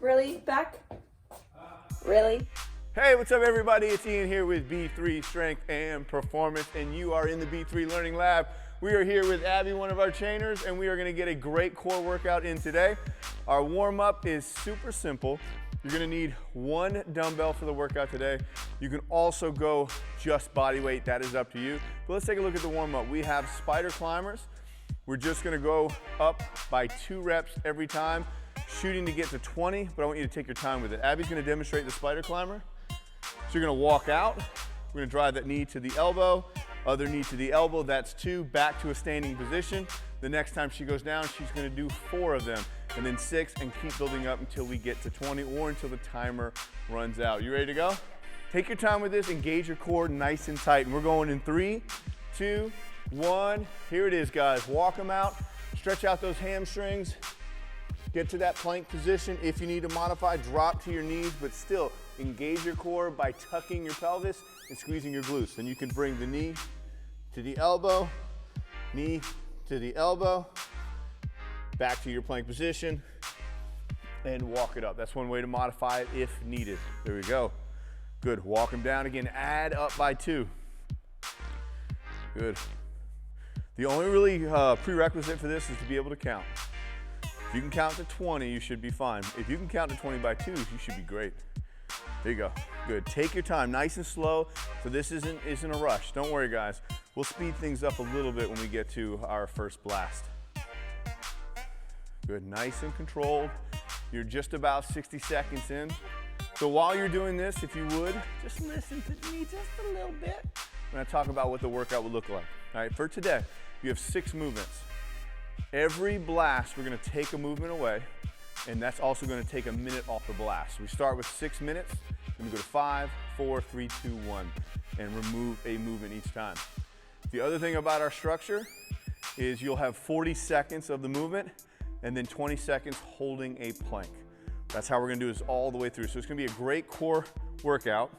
Really? Back? Really? Hey, what's up everybody? It's Ian here with B3 Strength and Performance, and you are in the B3 Learning Lab. We are here with Abby, one of our trainers, and we are gonna get a great core workout in today. Our warm-up is super simple. You're gonna need one dumbbell for the workout today. You can also go just body weight, that is up to you. But let's take a look at the warm-up. We have spider climbers. We're just gonna go up by 2 reps every time, shooting to get to 20, but I want you to take your time with it. Abby's gonna demonstrate the spider climber. So you're gonna walk out, we're gonna drive that knee to the elbow, other knee to the elbow, that's 2, back to a standing position. The next time she goes down, she's gonna do 4 of them, and then 6, and keep building up until we get to 20 or until the timer runs out. You ready to go? Take your time with this, engage your core nice and tight, and we're going in 3, 2, 1. Here it is, guys. Walk them out, stretch out those hamstrings, get to that plank position. If you need to modify, drop to your knees, but still engage your core by tucking your pelvis and squeezing your glutes. Then you can bring the knee to the elbow, knee to the elbow, back to your plank position, and walk it up. That's one way to modify it if needed. There we go. Good. Walk them down again. Add up by 2. Good. The only really prerequisite for this is to be able to count. If you can count to 20, you should be fine. If you can count to 20 by 2s, you should be great. There you go. Good. Take your time, nice and slow. So this isn't a rush. Don't worry, guys. We'll speed things up a little bit when we get to our first blast. Good. Nice and controlled. You're just about 60 seconds in. So while you're doing this, if you would, just listen to me just a little bit. I'm going to talk about what the workout would look like. All right, for today, you have 6 movements. Every blast, we're going to take a movement away, and that's also going to take a minute off the blast. We start with 6 minutes, then we go to 5, 4, 3, 2, 1, and remove a movement each time. The other thing about our structure is you'll have 40 seconds of the movement, and then 20 seconds holding a plank. That's how we're going to do this all the way through. So it's going to be a great core workout.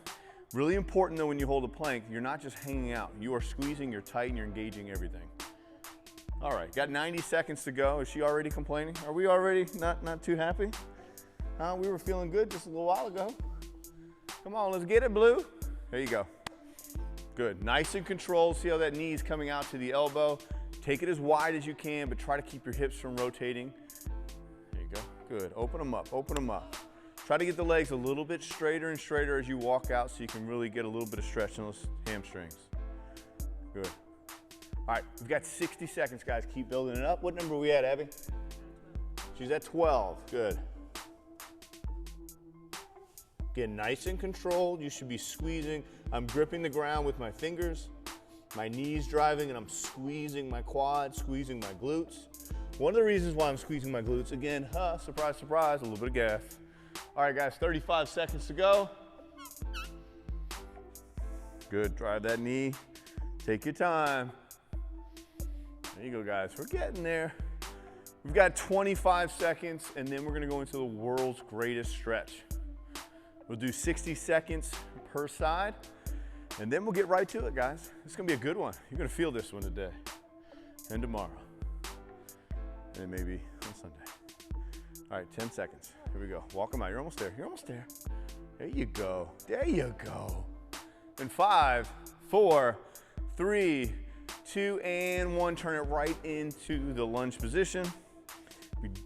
Really important though, when you hold a plank, you're not just hanging out. You are squeezing, you're tight, and you're engaging everything. All right, got 90 seconds to go. Is she already complaining? Are we already not too happy? We were feeling good just a little while ago. Come on, let's get it, Blue. There you go. Good, nice and controlled. See how that knee is coming out to the elbow. Take it as wide as you can, but try to keep your hips from rotating. There you go, good. Open them up, open them up. Try to get the legs a little bit straighter and straighter as you walk out so you can really get a little bit of stretch in those hamstrings. Good. All right, we've got 60 seconds, guys. Keep building it up. What number are we at, Abby? She's at 12. Good. Get nice and controlled. You should be squeezing. I'm gripping the ground with my fingers, my knees driving, and I'm squeezing my quads, squeezing my glutes. One of the reasons why I'm squeezing my glutes, again, surprise, surprise, a little bit of gas. All right, guys, 35 seconds to go. Good, drive that knee. Take your time. There you go, guys, we're getting there. We've got 25 seconds, and then we're gonna go into the world's greatest stretch. We'll do 60 seconds per side, and then we'll get right to it, guys. It's gonna be a good one. You're gonna feel this one today, and tomorrow, and maybe on Sunday. All right, 10 seconds. Here we go. Walk them out. You're almost there. You're almost there. There you go. There you go. And 5, 4, 3, 2, and 1. Turn it right into the lunge position.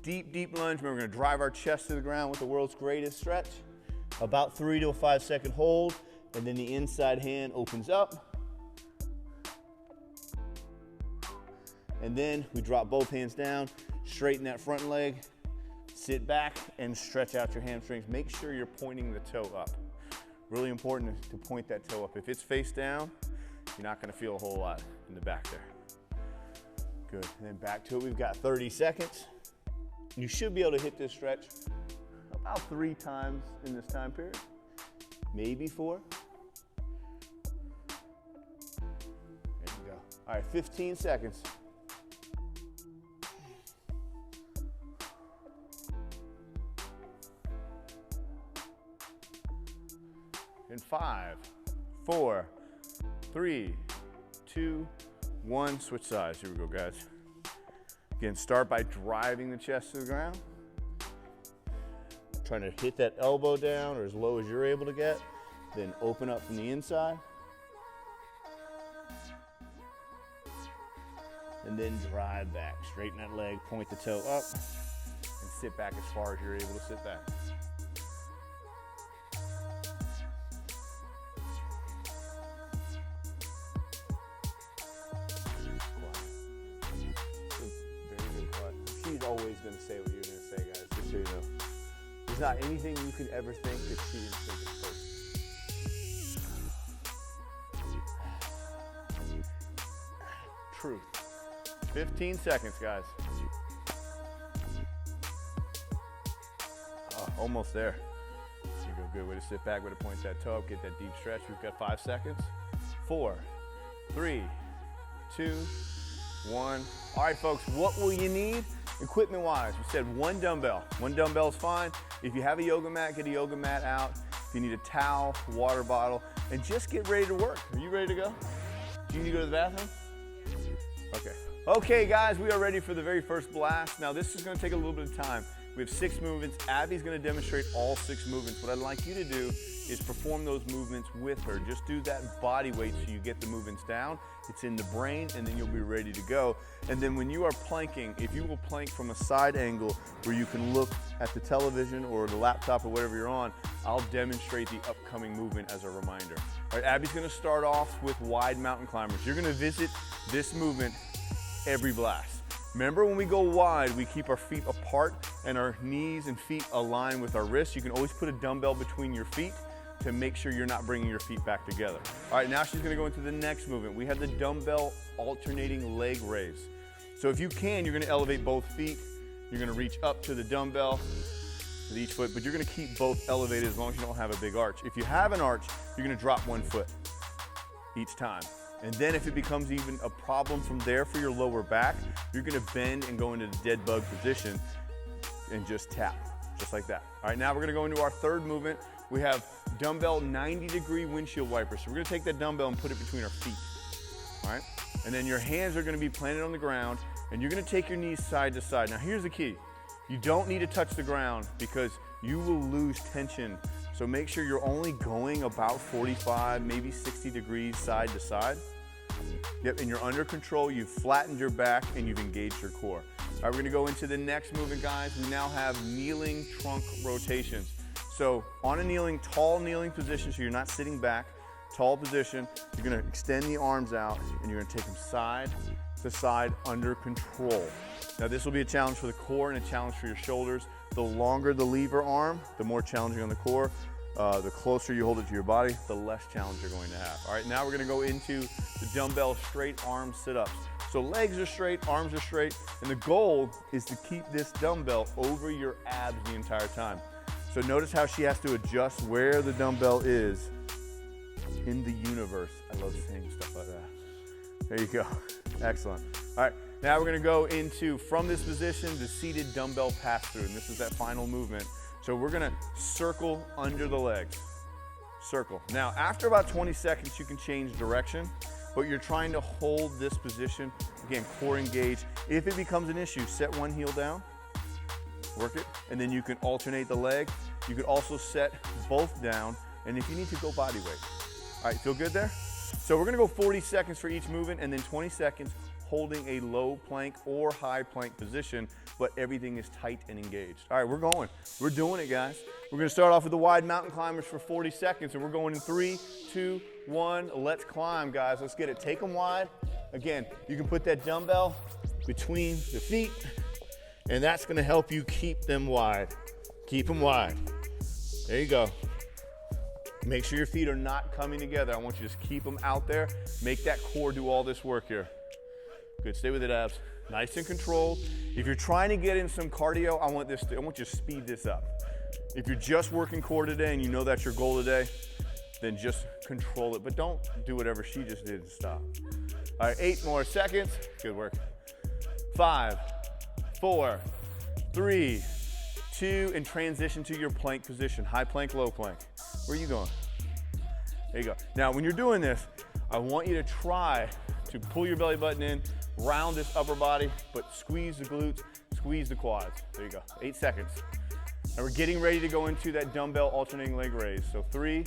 Deep, deep lunge. We're going to drive our chest to the ground with the world's greatest stretch. About 3 to a 5 second hold, and then the inside hand opens up. And then we drop both hands down, straighten that front leg. Sit back and stretch out your hamstrings. Make sure you're pointing the toe up. Really important to point that toe up. If it's face down, you're not gonna feel a whole lot in the back there. Good, and then back to it. We've got 30 seconds. You should be able to hit this stretch about 3 times in this time period, maybe 4. There you go. All right, 15 seconds. In 5, 4, 3, 2, 1. Switch sides. Here we go, guys. Again, start by driving the chest to the ground. trying to hit that elbow down or as low as you're able to get. Then open up from the inside. And then drive back. Straighten that leg, point the toe up, and sit back as far as you're able to sit back. She's always going to say what you're going to say, guys, just so you know. There's not anything you could ever think that she didn't think at first. Truth. 15 seconds, guys. Oh, almost there. You go, good way to sit back, way to point that toe up, get that deep stretch. We've got 5 seconds. 4, 3, 2, 1. All right, folks, what will you need? Equipment-wise, we said 1 dumbbell. 1 dumbbell is fine. If you have a yoga mat, get a yoga mat out. If you need a towel, water bottle, and just get ready to work. Are you ready to go? Do you need to go to the bathroom? Okay. Okay, guys, we are ready for the very first blast. Now, this is going to take a little bit of time. We have 6 movements. Abby's going to demonstrate all 6 movements. What I'd like you to do is perform those movements with her. Just do that body weight so you get the movements down. It's in the brain, and then you'll be ready to go. And then when you are planking, if you will plank from a side angle where you can look at the television or the laptop or whatever you're on, I'll demonstrate the upcoming movement as a reminder. All right, Abby's going to start off with wide mountain climbers. You're going to visit this movement every blast. Remember, when we go wide, we keep our feet apart and our knees and feet aligned with our wrists. You can always put a dumbbell between your feet to make sure you're not bringing your feet back together. All right, now she's gonna go into the next movement. We have the dumbbell alternating leg raise. So if you can, you're gonna elevate both feet. You're gonna reach up to the dumbbell with each foot, but you're gonna keep both elevated as long as you don't have a big arch. If you have an arch, you're gonna drop 1 foot each time. And then if it becomes even a problem from there for your lower back, you're gonna bend and go into the dead bug position and just tap, just like that. All right, now we're gonna go into our third movement. We have dumbbell 90-degree windshield wipers. So we're gonna take that dumbbell and put it between our feet, all right? And then your hands are gonna be planted on the ground, and you're gonna take your knees side to side. Now here's the key. You don't need to touch the ground because you will lose tension. So make sure you're only going about 45, maybe 60 degrees side to side. Yep, and you're under control, you've flattened your back, and you've engaged your core. All right, we're gonna go into the next movement, guys. We now have kneeling trunk rotations. So on a kneeling, tall kneeling position, so you're not sitting back, tall position, you're gonna extend the arms out, and you're gonna take them side to side under control. Now this will be a challenge for the core and a challenge for your shoulders. The longer the lever arm, the more challenging on the core. The closer you hold it to your body, the less challenge you're going to have. All right, now we're gonna go into the dumbbell straight arm sit-ups. So legs are straight, arms are straight, and the goal is to keep this dumbbell over your abs the entire time. So notice how she has to adjust where the dumbbell is in the universe. I love saying stuff like that. There you go, excellent. All right, now we're gonna go into, from this position, the seated dumbbell pass-through, and this is that final movement. So we're gonna circle under the legs, circle. Now, after about 20 seconds, you can change direction, but you're trying to hold this position. Again, core engaged. If it becomes an issue, set one heel down, work it, and then you can alternate the leg. You can also set both down, and if you need to, go body weight. All right, feel good there? So we're gonna go 40 seconds for each movement, and then 20 seconds holding a low plank or high plank position, but everything is tight and engaged. All right, we're going. We're doing it, guys. We're gonna start off with the wide mountain climbers for 40 seconds, and we're going in 3, 2, 1. Let's climb, guys. Let's get it. Take them wide. Again, you can put that dumbbell between the feet, and that's gonna help you keep them wide. Keep them wide. There you go. Make sure your feet are not coming together. I want you to just keep them out there. Make that core do all this work here. Good, stay with it, abs. Nice and controlled. If you're trying to get in some cardio, I want you to speed this up. If you're just working core today and you know that's your goal today, then just control it. But don't do whatever she just did and stop. All right, 8 more seconds. Good work. 5, 4, 3, 2, and transition to your plank position. High plank, low plank. Where are you going? There you go. Now, when you're doing this, I want you to try to pull your belly button in, round this upper body, but squeeze the glutes, squeeze the quads. There you go, 8 seconds. And we're getting ready to go into that dumbbell alternating leg raise. So 3,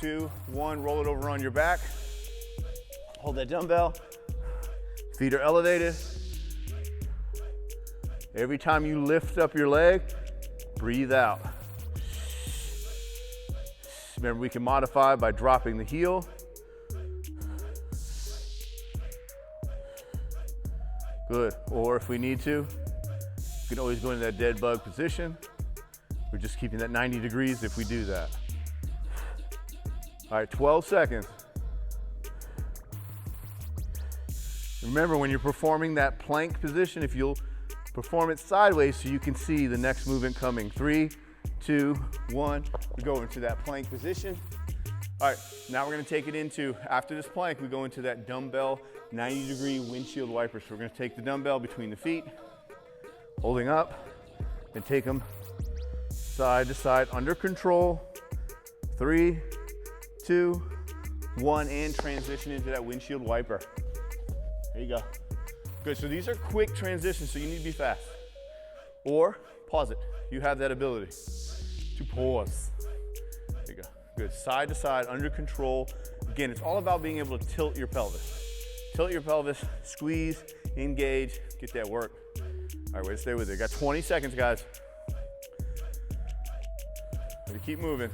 2, 1, roll it over on your back. Hold that dumbbell. Feet are elevated. Every time you lift up your leg, breathe out. Remember, we can modify by dropping the heel. Good. Or if we need to, we can always go into that dead bug position. We're just keeping that 90 degrees if we do that. All right, 12 seconds. Remember, when you're performing that plank position, if you'll perform it sideways so you can see the next movement coming. 3, 2, 1. We go into that plank position. All right, now we're gonna take it into, after this plank, we go into that dumbbell 90-degree windshield wiper. So we're gonna take the dumbbell between the feet, holding up, and take them side to side under control. 3, 2, 1, and transition into that windshield wiper. There you go. Good, so these are quick transitions, so you need to be fast. Or pause it. You have that ability to pause. There you go. Good, side to side, under control. Again, it's all about being able to tilt your pelvis. Tilt your pelvis, squeeze, engage, get that work. All right, way to stay with it. Got 20 seconds, guys. Ready, keep moving.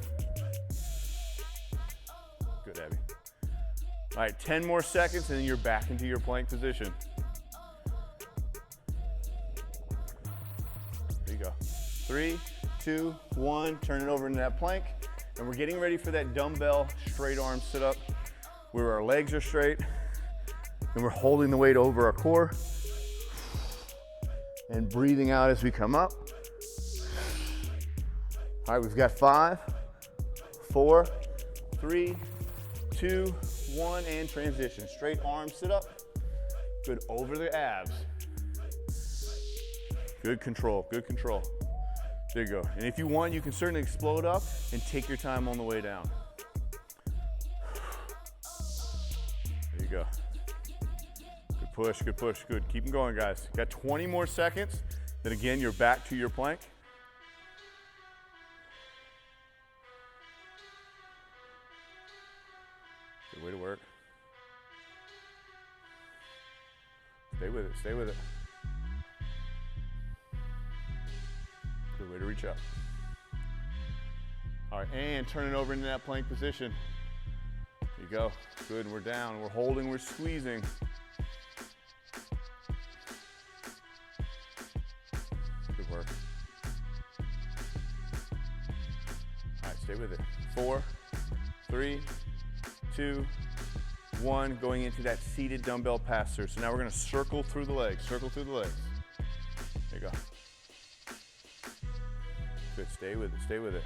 Good, Abby. All right, 10 more seconds, and then you're back into your plank position. There you go. 3, 2, 1, turn it over into that plank. And we're getting ready for that dumbbell straight arm sit up where our legs are straight and we're holding the weight over our core and breathing out as we come up. All right, we've got 5, 4, 3, 2, 1, and transition. Straight arm sit up. Good, over the abs. Good control, good control. There you go. And if you want, you can certainly explode up and take your time on the way down. There you go. Good push, good push, good. Keep them going, guys. Got 20 more seconds. Then again, you're back to your plank. Good way to work. Stay with it, stay with it. Good way to reach up. All right, and turn it over into that plank position. There you go. Good, we're down, we're holding, we're squeezing. Good work. All right, stay with it. 4, 3, 2, 1, going into that seated dumbbell pass-through. So now we're gonna circle through the legs, circle through the legs. There you go. Good, stay with it, stay with it.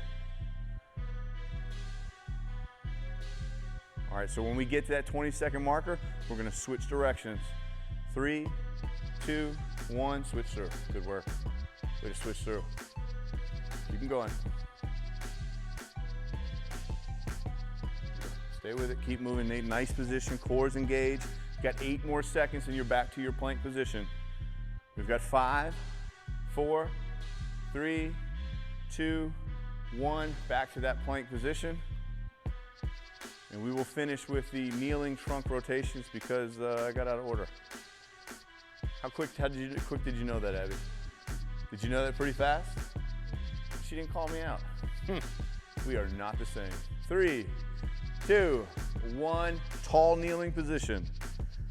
All right, so when we get to that 20-second marker, we're gonna switch directions. 3, 2, 1, switch through. Good work. Way to switch through. Keep them going. Stay with it, keep moving, Nate. Nice position, core's engaged. Got 8 more seconds and you're back to your plank position. We've got 5, 4, 3, 2, 1, back to that plank position. And we will finish with the kneeling trunk rotations because I got out of order. How quick did you know that, Abby? Did you know that pretty fast? She didn't call me out. We are not the same. 3, 2, 1, tall kneeling position.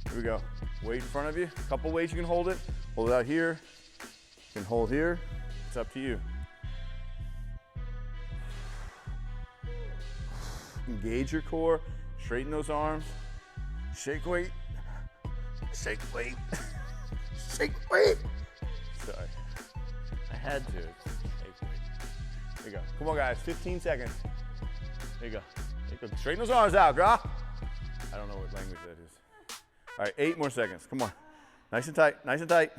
Here we go. Weight in front of you. A couple ways you can hold it. Hold it out here. You can hold here. It's up to you. Engage your core. Straighten those arms. Shake weight. Shake weight. Shake weight. Sorry. I had to. Shake weight. There you go. Come on, guys. 15 seconds. There you go. Straighten those arms out, girl. I don't know what language that is. All right, 8 more seconds. Come on. Nice and tight, nice and tight.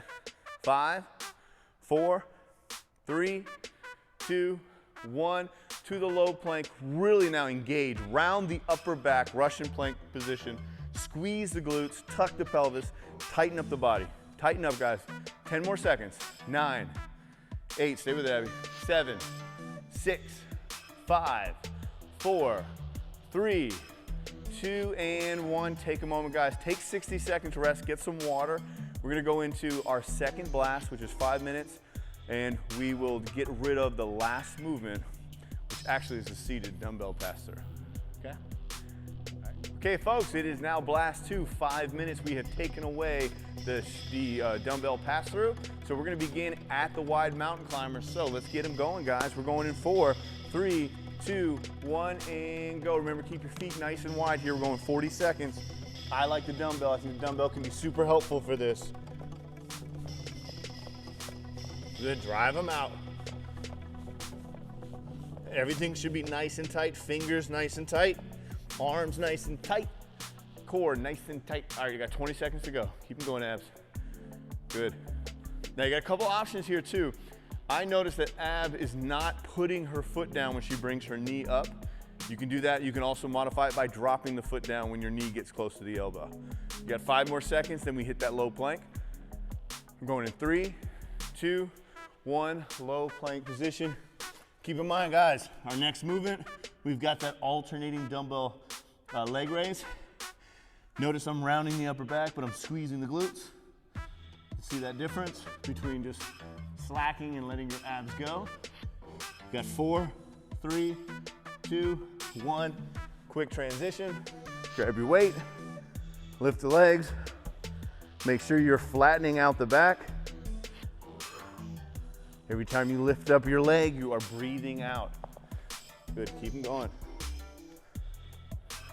5, 4, 3, 2, 1. To the low plank. Really now engage. Round the upper back, Russian plank position. Squeeze the glutes, tuck the pelvis, tighten up the body. Tighten up, guys. 10 more seconds. 9, 8, stay with it, Abby. 7, 6, 5, 4, 3, 2, and 1. Take a moment, guys. Take 60 seconds to rest, get some water. We're gonna go into our second blast, which is 5 minutes, and we will get rid of the last movement, which actually is a seated dumbbell pass-through, okay? Okay, folks, it is now blast 2, 5 minutes. We have taken away the dumbbell pass-through, so we're gonna begin at the wide mountain climber. So let's get them going, guys. We're going in 4, 3, 2, 1, and go. Remember, keep your feet nice and wide here. We're going 40 seconds. I like the dumbbell. I think the dumbbell can be super helpful for this. Good, drive them out. Everything should be nice and tight. Fingers nice and tight. Arms nice and tight. Core nice and tight. All right, you got 20 seconds to go. Keep them going, abs. Good. Now you got a couple options here too. I noticed that Ab is not putting her foot down when she brings her knee up. You can do that. You can also modify it by dropping the foot down when your knee gets close to the elbow. You got 5 more seconds, then we hit that low plank. We're going in 3, 2, 1, low plank position. Keep in mind, guys, our next movement, we've got that alternating dumbbell leg raise. Notice I'm rounding the upper back, but I'm squeezing the glutes. See that difference between just slacking and letting your abs go? You got 4, 3, 2, 1. Quick transition. Grab your weight, lift the legs. Make sure you're flattening out the back. Every time you lift up your leg, you are breathing out. Good, keep them going.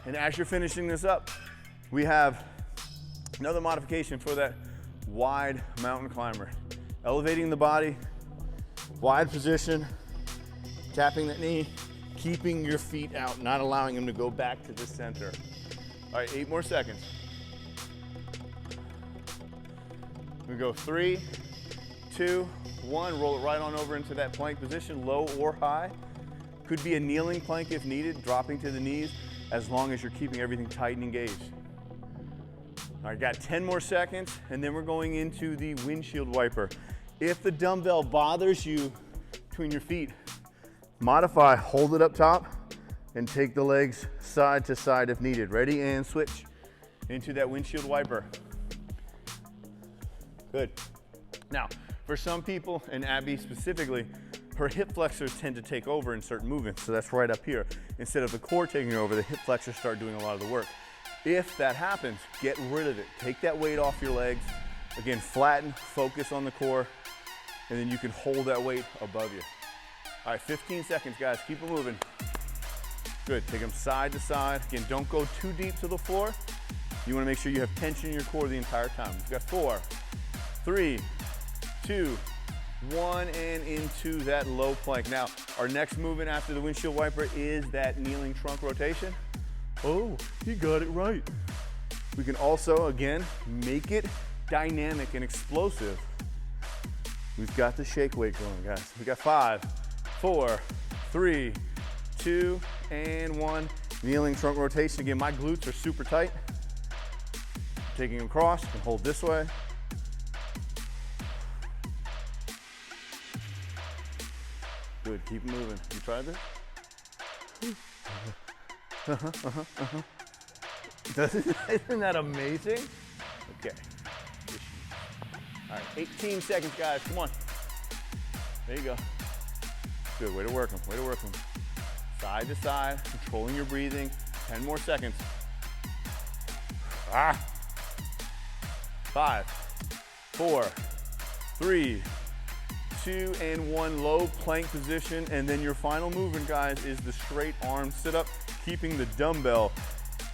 And as you're finishing this up, we have another modification for that wide mountain climber. Elevating the body, wide position, tapping that knee, keeping your feet out, not allowing them to go back to the center. All right, 8 more seconds. We go 3, 2, 1, roll it right on over into that plank position, low or high. Could be a kneeling plank if needed, dropping to the knees, as long as you're keeping everything tight and engaged. All right, got 10 more seconds, and then we're going into the windshield wiper. If the dumbbell bothers you between your feet, modify, hold it up top, and take the legs side to side if needed. Ready, and switch into that windshield wiper. Good. Now, for some people, and Abby specifically, her hip flexors tend to take over in certain movements, so that's right up here. Instead of the core taking over, the hip flexors start doing a lot of the work. If that happens, get rid of it. Take that weight off your legs. Again, flatten, focus on the core, and then you can hold that weight above you. All right, 15 seconds, guys. Keep it moving. Good, take them side to side. Again, don't go too deep to the floor. You wanna make sure you have tension in your core the entire time. We've got 4, 3, 2, 1, and into that low plank. Now, our next movement after the windshield wiper is that kneeling trunk rotation. Oh, he got it right. We can also, again, make it dynamic and explosive. We've got the shake weight going, guys. We got 5, 4, 3, 2, and 1. Kneeling trunk rotation. Again, my glutes are super tight. Taking them across and hold this way. Good, keep moving. You tried this? Isn't that amazing? Okay. All right, 18 seconds, guys. Come on. There you go. Good, way to work them, way to work them. Side to side, controlling your breathing. 10 more seconds. 5, 4, 3, 2, and 1. Low plank position. And then your final movement, guys, is the straight arm sit up, keeping the dumbbell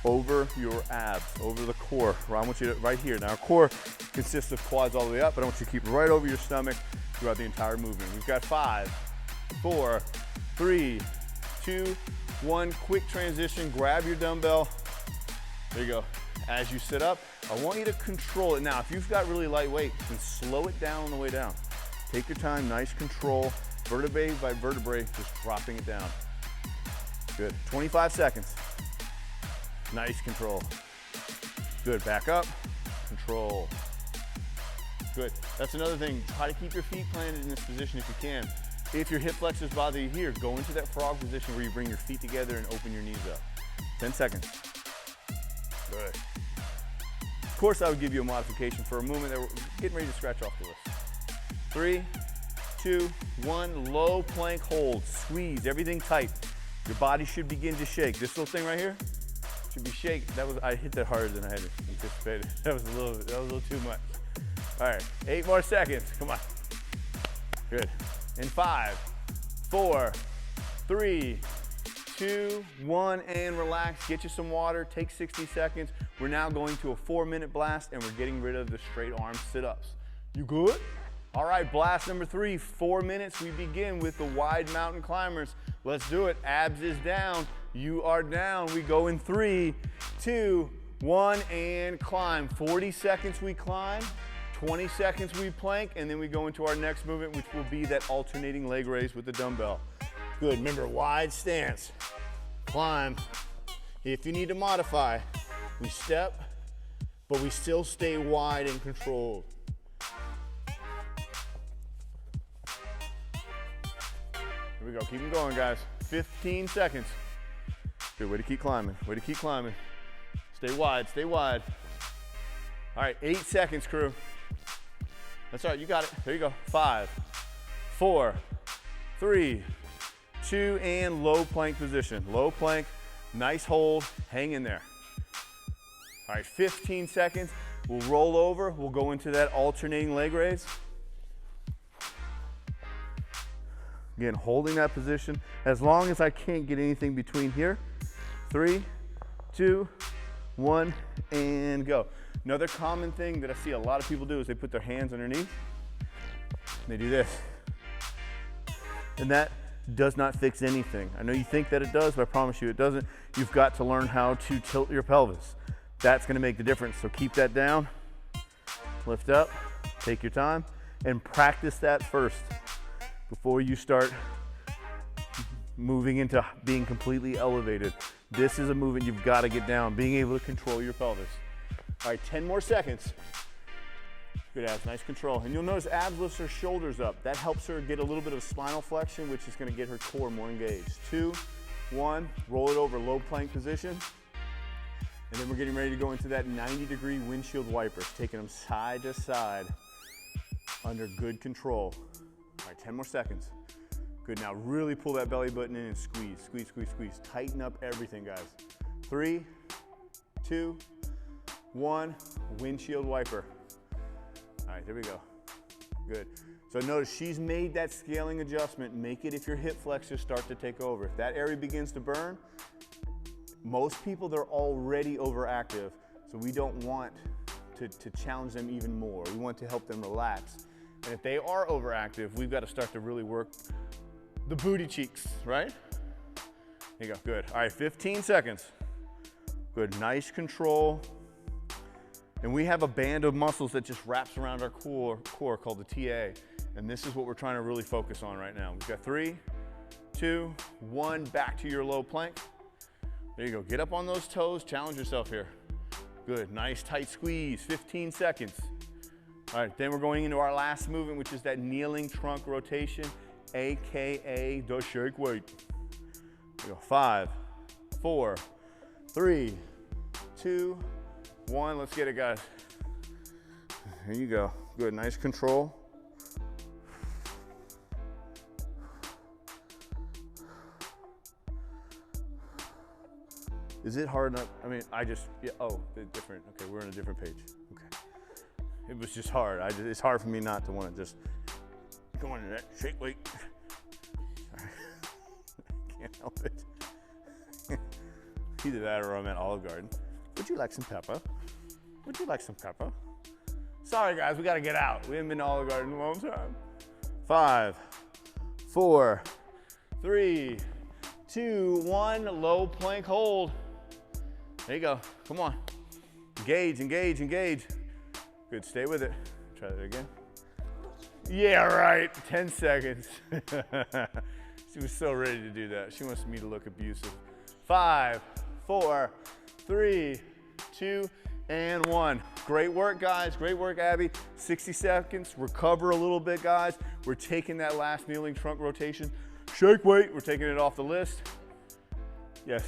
over your abs, over the core. I want you to, right here. Now, our core consists of quads all the way up, but I want you to keep it right over your stomach throughout the entire movement. We've got 5, 4, 3, 2, 1. Quick transition. Grab your dumbbell. There you go. As you sit up, I want you to control it. Now, if you've got really light weight, then slow it down on the way down. Take your time, nice control, vertebrae by vertebrae, just dropping it down. Good, 25 seconds. Nice control. Good, back up, control. Good, that's another thing. Try to keep your feet planted in this position if you can. If your hip flexors bother you here, go into that frog position where you bring your feet together and open your knees up. 10 seconds. Good. Of course, I would give you a modification for a movement that we're getting ready to scratch off the list. 3, 2, 1, low plank hold. Squeeze, everything tight. Your body should begin to shake. This little thing right here should be shaking. I hit that harder than I had anticipated. That was a little too much. All right, 8 more seconds. Come on. Good. In 5, 4, 3, 2, 1, and relax. Get you some water. Take 60 seconds. We're now going to a 4-minute blast, and we're getting rid of the straight arm sit-ups. You good? All right, blast number 3, 4 minutes. We begin with the wide mountain climbers. Let's do it. Abs is down. You are down. We go in 3, 2, 1, and climb. 40 seconds we climb. 20 seconds we plank, and then we go into our next movement, which will be that alternating leg raise with the dumbbell. Good, remember, wide stance, climb. If you need to modify, we step, but we still stay wide and controlled. Here we go, keep them going, guys. 15 seconds. Good, way to keep climbing, way to keep climbing. Stay wide, stay wide. All right, 8 seconds, crew. That's all right, you got it. There you go. 5, 4, 3, 2, and low plank position. Low plank, nice hold, hang in there. All right, 15 seconds. We'll roll over. We'll go into that alternating leg raise. Again, holding that position as long as I can't get anything between here. 3, 2, 1, and go. Another common thing that I see a lot of people do is they put their hands underneath and they do this. And that does not fix anything. I know you think that it does, but I promise you it doesn't. You've got to learn how to tilt your pelvis. That's gonna make the difference. So keep that down, lift up, take your time, and practice that first before you start moving into being completely elevated. This is a movement you've got to get down, being able to control your pelvis. All right, 10 more seconds. Good abs, nice control. And you'll notice abs lifts her shoulders up. That helps her get a little bit of spinal flexion, which is gonna get her core more engaged. 2, 1, roll it over, low plank position. And then we're getting ready to go into that 90-degree windshield wipers, taking them side to side under good control. All right, 10 more seconds. Good, now really pull that belly button in and squeeze, squeeze, squeeze, squeeze. Tighten up everything, guys. 3, 2, 1, windshield wiper. All right, there we go. Good. So notice she's made that scaling adjustment. Make it if your hip flexors start to take over. If that area begins to burn, most people, they're already overactive, so we don't want to challenge them even more. We want to help them relax. And if they are overactive, we've got to start to really work the booty cheeks, right? There you go, good. All right, 15 seconds. Good, nice control. And we have a band of muscles that just wraps around our core called the TA. And this is what we're trying to really focus on right now. We've got 3, 2, 1, back to your low plank. There you go, get up on those toes, challenge yourself here. Good, nice tight squeeze, 15 seconds. All right, then we're going into our last movement, which is that kneeling trunk rotation, AKA the shake weight. There you go, 5, 4, 3, 2, 1, let's get it, guys. There you go, good, nice control. Is it hard enough? I mean, oh, different, okay, we're on a different page, okay. It was just hard, it's hard for me not to want to just go into that shake weight. I can't help it. Either that or I'm at Olive Garden. Would you like some pepper? Would you like some pepper? Sorry guys, we gotta get out. We haven't been to Olive Garden in a long time. 5, 4, 3, 2, 1, low plank hold. There you go, come on. Engage, engage, engage. Good, stay with it. Try that again. Yeah, right, 10 seconds. She was so ready to do that. She wants me to look abusive. 5, 4, 3, 2, and 1. Great work, guys. Great work, Abby. 60 seconds. Recover a little bit, guys. We're taking that last kneeling trunk rotation. Shake weight. We're taking it off the list. Yes.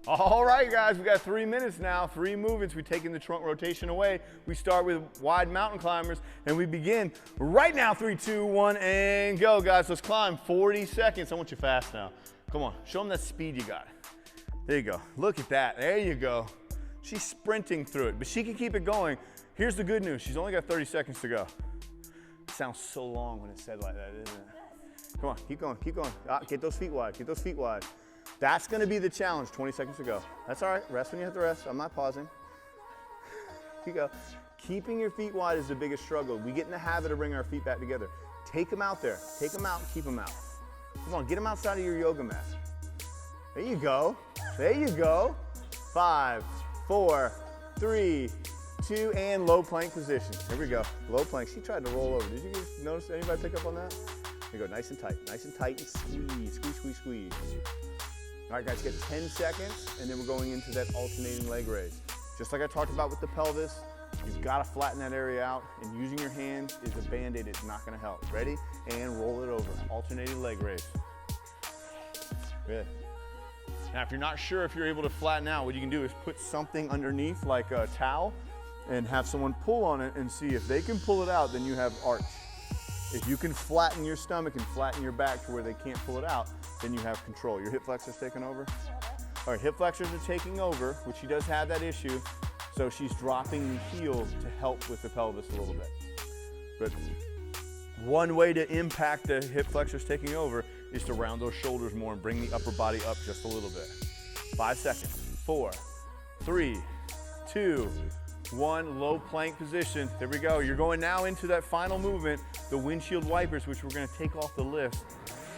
All right, guys. We got 3 minutes now. 3 movements. We're taking the trunk rotation away. We start with wide mountain climbers, and we begin right now. 3, 2, 1, and go, guys. Let's climb. 40 seconds. I want you fast now. Come on. Show them that speed you got. There you go. Look at that. There you go. She's sprinting through it, but she can keep it going. Here's the good news. She's only got 30 seconds to go. It sounds so long when it's said like that, isn't it? Come on, keep going, keep going. Get those feet wide, get those feet wide. That's gonna be the challenge, 20 seconds to go. That's all right, rest when you have to rest. I'm not pausing. Keep go. Keeping your feet wide is the biggest struggle. We get in the habit of bringing our feet back together. Take them out there, take them out, keep them out. Come on, get them outside of your yoga mat. There you go, there you go. 5, 4, 3, 2, and low plank position. Here we go, low plank. She tried to roll over. Did you guys notice, anybody pick up on that? Here we go, nice and tight, and squeeze, squeeze, squeeze, squeeze. All right, guys, get 10 seconds, and then we're going into that alternating leg raise. Just like I talked about with the pelvis, you've got to flatten that area out, and using your hands is a Band-Aid. It's not going to help. Ready? And roll it over. Alternating leg raise. Good. Now, if you're not sure if you're able to flatten out, what you can do is put something underneath, like a towel, and have someone pull on it and see if they can pull it out, then you have arch. If you can flatten your stomach and flatten your back to where they can't pull it out, then you have control. Your hip flexors taking over? All right, hip flexors are taking over, which she does have that issue, so she's dropping the heel to help with the pelvis a little bit. Good. One way to impact the hip flexors taking over is to round those shoulders more and bring the upper body up just a little bit. 5 seconds. 4, 3, 2, 1. Low plank position. There we go. You're going now into that final movement, the Windshield Wipers, which we're going to take off the list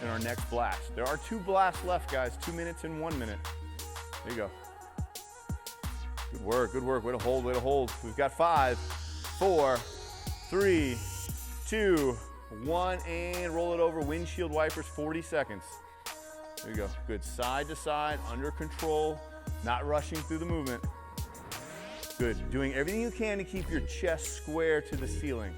in our next blast. There are 2 blasts left, guys. 2 minutes and 1 minute. There you go. Good work. Good work. Way to hold. Way to hold. We've got 5, 4, 3, 2, 1, and roll it over. Windshield Wipers, 40 seconds. There you go. Good. Side to side, under control, not rushing through the movement. Good. Doing everything you can to keep your chest square to the ceiling.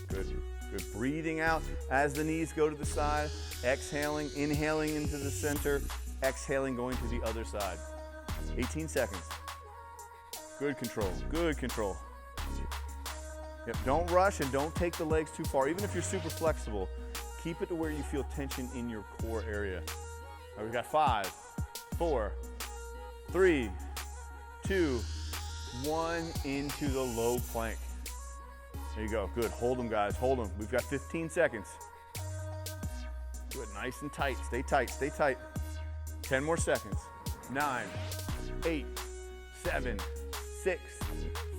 Good. Good. Breathing out as the knees go to the side. Exhaling, inhaling into the center. Exhaling, going to the other side. 18 seconds. Good control. Good control. Yep, don't rush and don't take the legs too far. Even if you're super flexible, keep it to where you feel tension in your core area. All right, we've got 5, 4, 3, 2, 1, into the low plank. There you go. Good. Hold them, guys. Hold them. We've got 15 seconds. Good. Nice and tight. Stay tight. Stay tight. 10 more seconds. 9, 8, 7, 6,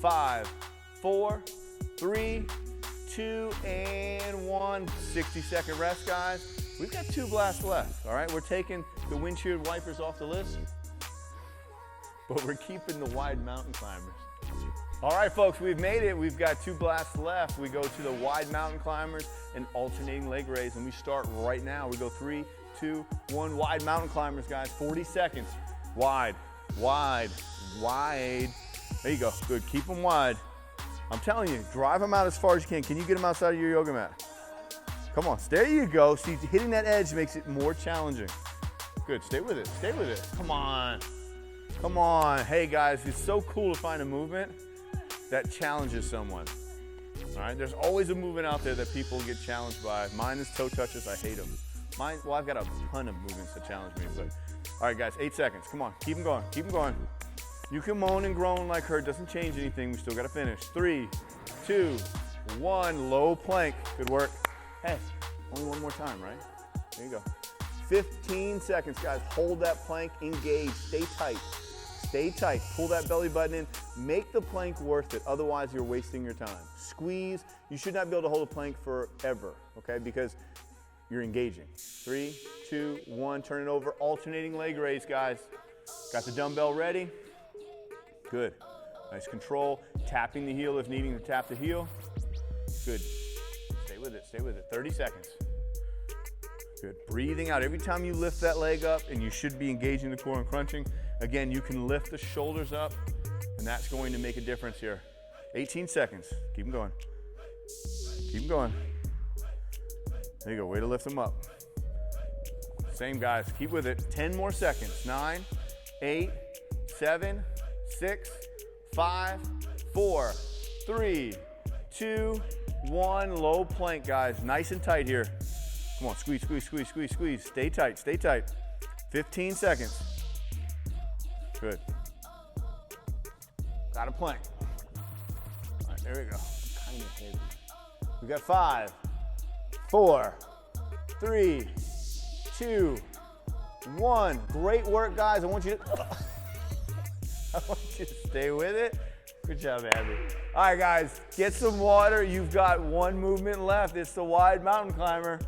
5, 4, 3, 2, and 1. 60-second rest, guys. We've got 2 blasts left. All right, we're taking the Windshield Wipers off the list, but we're keeping the wide mountain climbers. All right, folks, we've made it. We've got 2 blasts left. We go to the wide mountain climbers and alternating leg raise, and we start right now. We go 3, 2, 1. Wide mountain climbers, guys. 40 seconds. Wide, wide, wide. There you go. Good. Keep them wide. I'm telling you, drive them out as far as you can. Can you get them outside of your yoga mat? Come on. There you go. See, hitting that edge makes it more challenging. Good. Stay with it. Stay with it. Come on. Come on. Hey, guys, it's so cool to find a movement that challenges someone. All right? There's always a movement out there that people get challenged by. Mine is toe touches. I hate them. Mine, well, I've got a ton of movements that challenge me, but all right, guys, 8 seconds. Come on. Keep them going. Keep them going. You can moan and groan like her. It doesn't change anything. We still got to finish. 3, 2, 1. Low plank. Good work. Hey, only one more time, right? There you go. 15 seconds, guys. Hold that plank. Engage. Stay tight. Stay tight. Pull that belly button in. Make the plank worth it. Otherwise, you're wasting your time. Squeeze. You should not be able to hold a plank forever, okay? Because you're engaging. 3, 2, 1. Turn it over. Alternating leg raise, guys. Got the dumbbell ready? Good. Nice control. Tapping the heel if needing to tap the heel. Good. Stay with it. Stay with it. 30 seconds. Good. Breathing out. Every time you lift that leg up, and you should be engaging the core and crunching, Again, you can lift the shoulders up, and that's going to make a difference here. 18 seconds. Keep them going. Keep them going. There you go. Way to lift them up. Same, guys. Keep with it. 10 more seconds. 9, 8, 7, 6, 5, 4, 3, 2, 1. Low plank, guys. Nice and tight here. Come on. Squeeze, squeeze, squeeze, squeeze, squeeze. Stay tight. Stay tight. 15 seconds. Good. Got a plank. All right, there we go. Kind of heavy. We got 5, 4, 3, 2, 1. Great work, guys. I want you to stay with it. Good job, Abby. All right, guys, get some water. You've got one movement left. It's the wide mountain climber.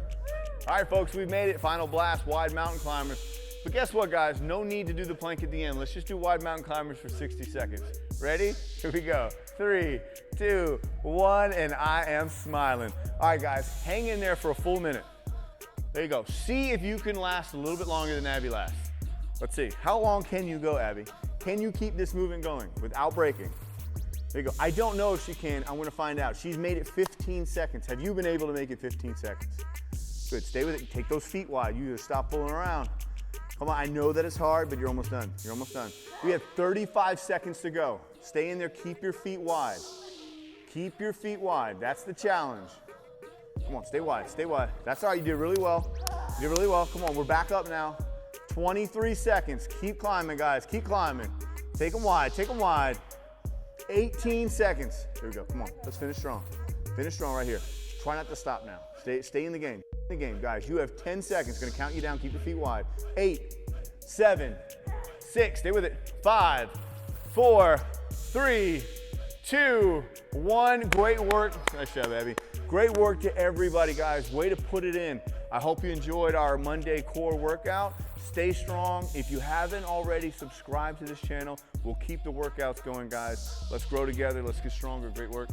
All right, folks, we've made it. Final blast, wide mountain climbers. But guess what, guys? No need to do the plank at the end. Let's just do wide mountain climbers for 60 seconds. Ready? Here we go. 3, 2, 1, and I am smiling. All right, guys, hang in there for a full minute. There you go. See if you can last a little bit longer than Abby lasts. Let's see. How long can you go, Abby? Can you keep this movement going without breaking? There you go. I don't know if she can. I'm going to find out. She's made it 15 seconds. Have you been able to make it 15 seconds? Good. Stay with it. Take those feet wide. You just stop fooling around. Come on, I know that it's hard, but you're almost done. You're almost done. We have 35 seconds to go. Stay in there, keep your feet wide. Keep your feet wide, that's the challenge. Come on, stay wide, stay wide. That's all right, you did really well. You did really well, come on, we're back up now. 23 seconds, keep climbing, guys, keep climbing. Take them wide, take them wide. 18 seconds, here we go, come on, let's finish strong. Finish strong right here. Try not to stop now, stay in the game. The game, guys. You have 10 seconds. Gonna count you down. Keep your feet wide. 8, 7, 6. Stay with it. 5, 4, 3, 2, 1. Great work. Nice job, Abby. Great work to everybody, guys. Way to put it in. I hope you enjoyed our Monday core workout. Stay strong. If you haven't already, subscribe to this channel. We'll keep the workouts going, guys. Let's grow together. Let's get stronger. Great work.